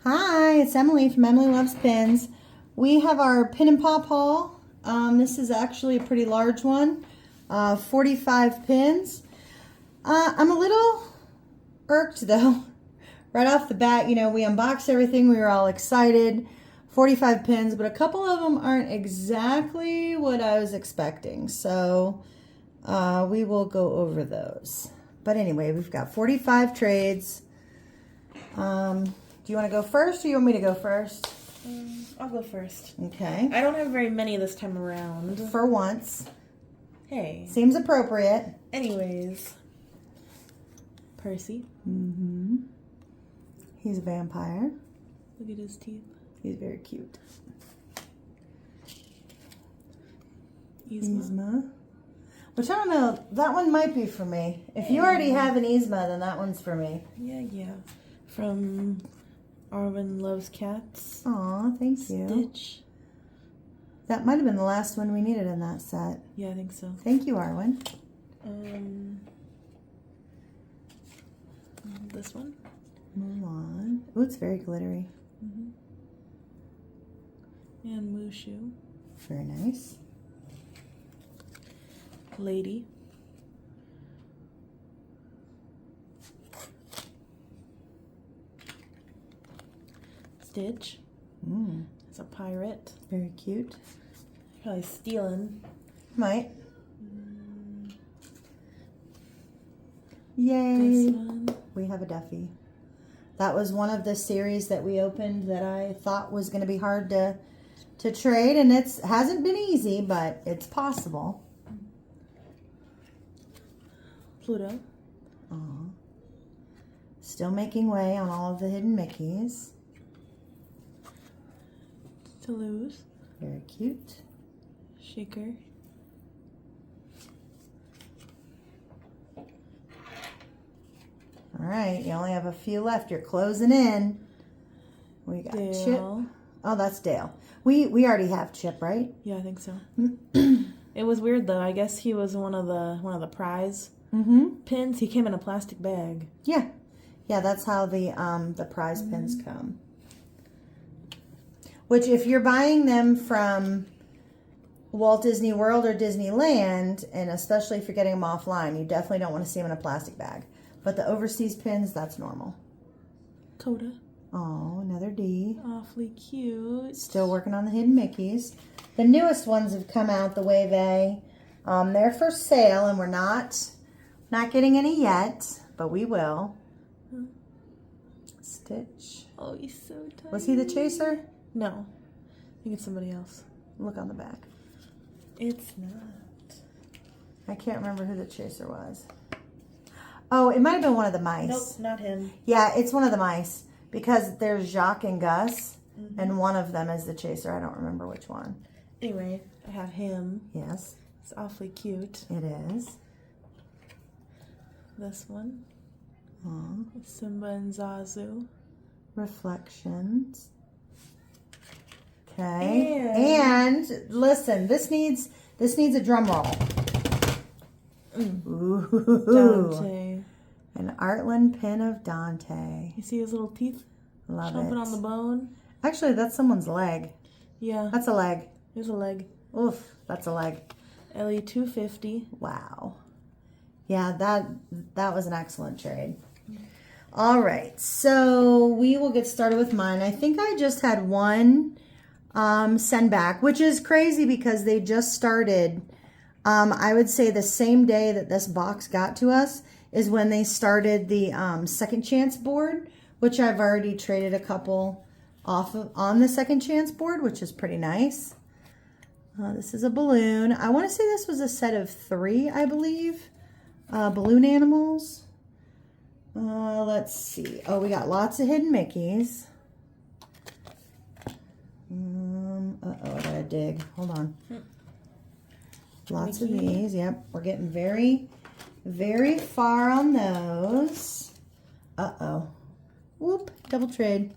Hi, it's Emily from Emily Loves Pins. We have our Pin and Pop haul. This is actually a pretty large one, 45 pins. I'm a little irked though. Right off the bat, you know, we unboxed everything. We were all excited. 45 pins, but a couple of them aren't exactly what I was expecting. So we will go over those. But anyway, we've got 45 trades. Do you want to go first or you want me to go first? I'll go first. Okay. I don't have very many this time around. For once. Hey. Seems appropriate. Anyways. Percy. Mm-hmm. He's a vampire. Look at his teeth. He's very cute. Yzma. Which I don't know, that one might be for me. If you already have an Yzma, then that one's for me. Yeah. From Arwen Loves Cats. Aw, thank you. Stitch. That might have been the last one we needed in that set. Yeah, I think so. Thank you, Arwen. This one. Mulan. Ooh, it's very glittery. And Mushu. Very nice. Lady. Stitch. It's a pirate. Very cute. Probably stealing. Might. This Yay. one. We have a Duffy. That was one of the series that we opened that I thought was going to be hard to trade, and it hasn't been easy, but it's possible. Pluto. Aw. Still making way on all of the hidden Mickeys. Toulouse. Very cute. Shaker. All right, you only have a few left. You're closing in. We got Dale. Chip. Oh, that's Dale. We already have Chip, right? Yeah, I think so. It was weird though. I guess he was one of the prize pins. He came in a plastic bag. Yeah. Yeah, that's how the prize pins come. Which, if you're buying them from Walt Disney World or Disneyland, and especially if you're getting them offline, you definitely don't want to see them in a plastic bag. But the overseas pins, that's normal. Coda. Oh, another D. Awfully cute. Still working on the hidden Mickeys. The newest ones have come out, the Wave A. They're for sale, and we're not getting any yet, but we will. Stitch. Oh, he's so tiny. Was he the chaser? No. I think it's somebody else. Look on the back. It's not. I can't remember who the chaser was. Oh, it might have been one of the mice. Nope, not him. Yeah, it's one of the mice. Because there's Jacques and Gus, and one of them is the chaser. I don't remember which one. Anyway, I have him. Yes. It's awfully cute. It is. This one. Aww. Simba and Zazu. Reflections. Okay. And listen, this needs a drum roll. Ooh. Dante. An Artland pin of Dante. You see his little teeth? Love Chomping it. on the bone? Actually, that's someone's leg. Yeah. That's a leg. Here's a leg. Oof, that's a leg. Ellie 250. Wow. Yeah, that was an excellent trade. All right, so we will get started with mine. I think I just had one send back, which is crazy because they just started. I would say the same day that this box got to us is when they started the second chance board, which I've already traded a couple off of on the second chance board, which is pretty nice. This is a balloon. I want to say this was a set of 3, I believe. Balloon animals. Let's see. Oh, we got lots of hidden Mickeys. Uh-oh, I gotta dig. Hold on. Lots of these. Yep, we're getting very, very far on those. Uh-oh. Whoop, double trade.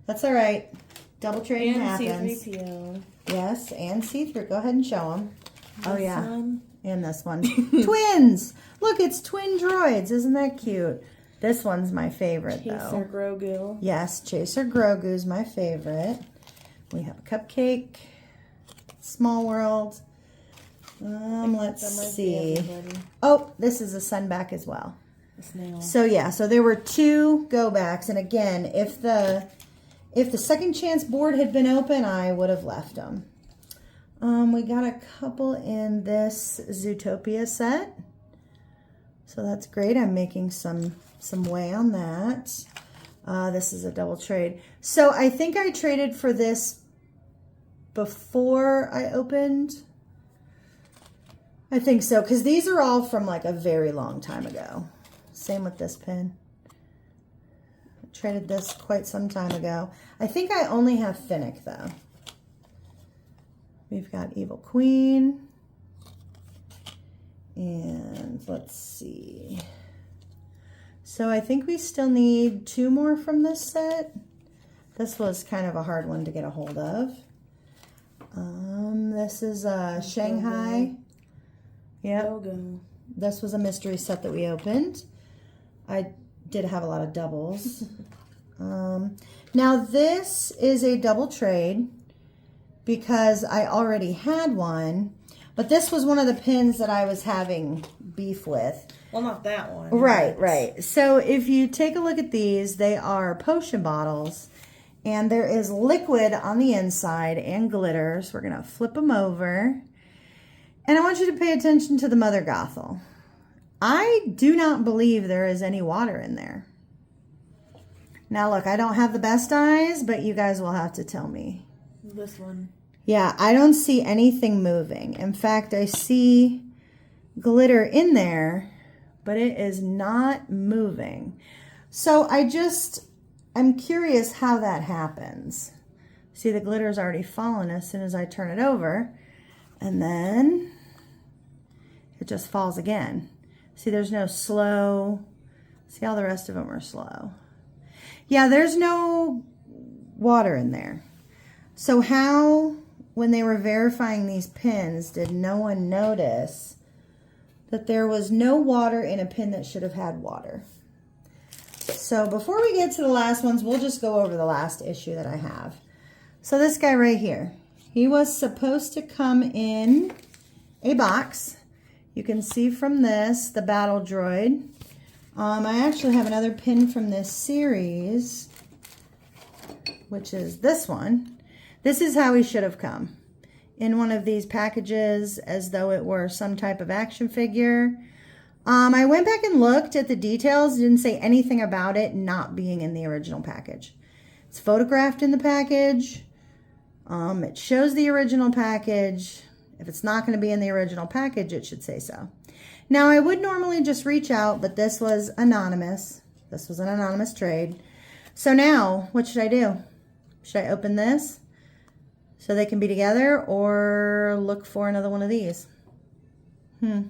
That's all right. Double trading happens. C3PO. Yes, and see-through. Go ahead and show them. Oh, This yeah. one. And this one. Twins! Look, it's twin droids. Isn't that cute? This one's my favorite, Chaser though. Grogu. Yes, Chaser Grogu's my favorite. We have a cupcake, Small World. Let's see. Oh, this is a Sunback as well. A snail. So yeah, so there were 2 go backs, and again, if the second chance board had been open, I would have left them. We got a couple in this Zootopia set, so that's great. I'm making some way on that. This is a double trade. So I think I traded for this before I opened. I think so, because these are all from like a very long time ago. Same with this pin. I traded this quite some time ago. I think I only have Finnick, though. We've got Evil Queen. And let's see. So I think we still need 2 more from this set. This was kind of a hard one to get a hold of. This is Shanghai. Yep. Logo. This was a mystery set that we opened. I did have a lot of doubles. Now this is a double trade because I already had one, but this was one of the pins that I was having beef with. Well, not that one. Right, right. So if you take a look at these, they are potion bottles, and there is liquid on the inside and glitter. So we're going to flip them over. And I want you to pay attention to the Mother Gothel. I do not believe there is any water in there. Now look, I don't have the best eyes, but you guys will have to tell me. This one. Yeah, I don't see anything moving. In fact, I see glitter in there, but it is not moving. So I'm curious how that happens. See, the glitter's already fallen as soon as I turn it over. And then it just falls again. See, there's no slow. See how the rest of them are slow. Yeah, there's no water in there. So how, when they were verifying these pins, did no one notice that there was no water in a pin that should have had water? So before we get to the last ones, we'll just go over the last issue that I have. So this guy right here, he was supposed to come in a box. You can see from this, the Battle Droid. I actually have another pin from this series, which is this one. This is how he should have come. In one of these packages, as though it were some type of action figure. I went back and looked at the details. Didn't say anything about it not being in the original package. It's photographed in the package. It shows the original package. If it's not going to be in the original package, it should say so. Now, I would normally just reach out, but this was anonymous. This was an anonymous trade. So now, what should I do? Should I open this so they can be together, or look for another one of these? I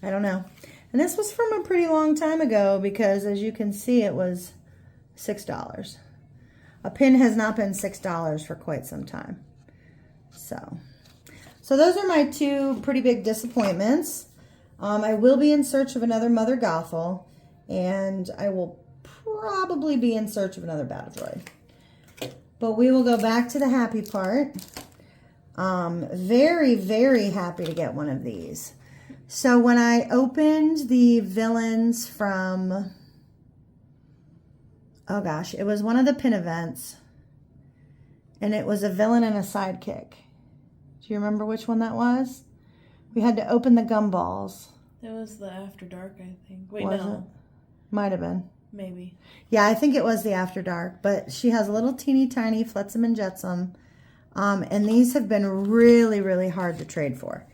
don't know. And this was from a pretty long time ago because, as you can see, it was $6. A pin has not been $6 for quite some time. So those are my 2 pretty big disappointments. I will be in search of another Mother Gothel, and I will probably be in search of another Battle Droid. But we will go back to the happy part. Very, very happy to get one of these. So when I opened the villains from, oh gosh, it was one of the pin events, and it was a villain and a sidekick. Do you remember which one that was? We had to open the gumballs. It was the After Dark, I think. Wait, Was no. it? Might have been. Maybe. Yeah, I think it was the After Dark, but she has a little teeny tiny Flotsam and Jetsam. And these have been really, really hard to trade for.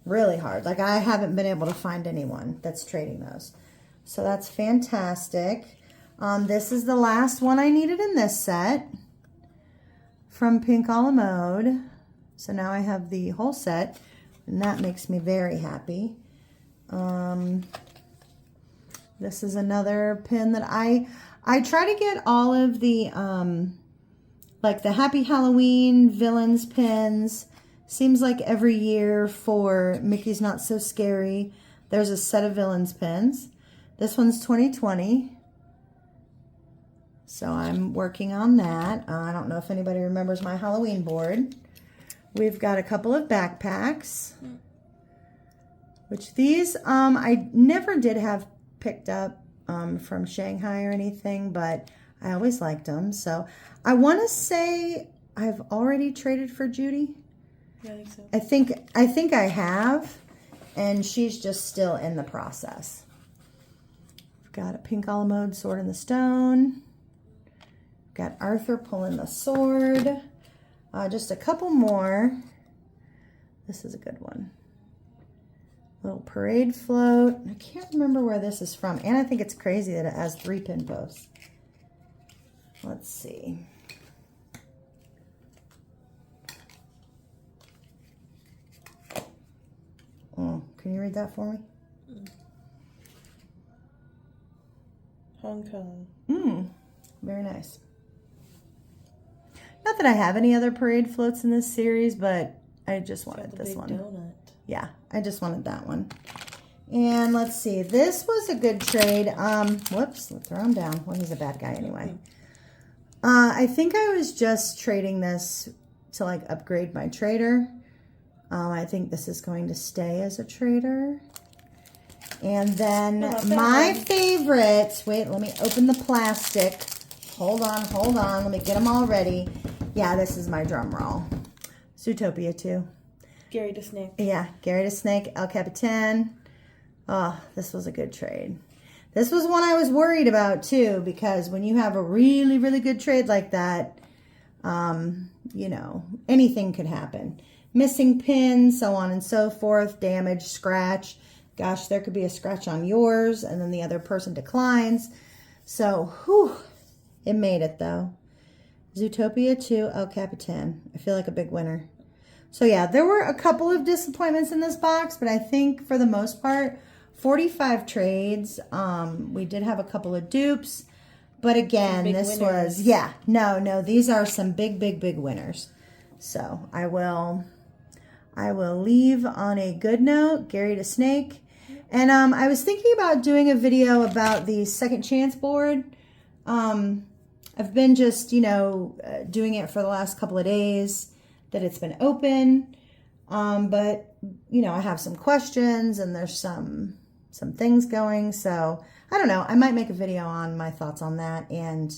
Really hard. Like, I haven't been able to find anyone that's trading those. So that's fantastic. This is the last one I needed in this set from Pink a la Mode. So now I have the whole set, and that makes me very happy. This is another pin that I try to get all of the, like the Happy Halloween villains pins. Seems like every year for Mickey's Not So Scary, there's a set of villains pins. This one's 2020. So I'm working on that. I don't know if anybody remembers my Halloween board. We've got a couple of backpacks, which these I never did have picked up from Shanghai or anything, but I always liked them. So I want to say I've already traded for Judy. Yeah, I think so. I think I have, and she's just still in the process. We've got a pink a la mode Sword in the Stone. Got Arthur pulling the sword. Just a couple more. This is a good one. Little parade float. I can't remember where this is from. And I think it's crazy that it has 3 pin posts. Let's see. Oh, can you read that for me? Hong Kong. Very nice. Not that I have any other parade floats in this series, but I just wanted The this big one. donut. Yeah, I just wanted that one. And let's see, this was a good trade. Whoops, let's throw him down. Well, he's a bad guy anyway. I think I was just trading this to like upgrade my trader. I think this is going to stay as a trader. And then my favorites, wait, let me open the plastic. Hold on, let me get them all ready. Yeah, this is my drum roll. Zootopia 2. Gary the Snake. Yeah, Gary the Snake, El Capitan. Oh, this was a good trade. This was one I was worried about too, because when you have a really, really good trade like that, you know, anything could happen. Missing pins, so on and so forth, damage, scratch. Gosh, there could be a scratch on yours, and then the other person declines. So, whew, it made it though. Zootopia 2, El Capitan. I feel like a big winner. So yeah, there were a couple of disappointments in this box, but I think for the most part, 45 trades. We did have a couple of dupes, but again, this winners. was, yeah, no, these are some big winners. So I will leave on a good note, Gary the Snake. And I was thinking about doing a video about the second chance board. I've been just, you know, doing it for the last couple of days that it's been open. But, you know, I have some questions and there's some things going. So I don't know. I might make a video on my thoughts on that and,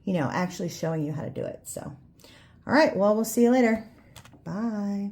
you know, actually showing you how to do it. So, all right. Well, we'll see you later. Bye.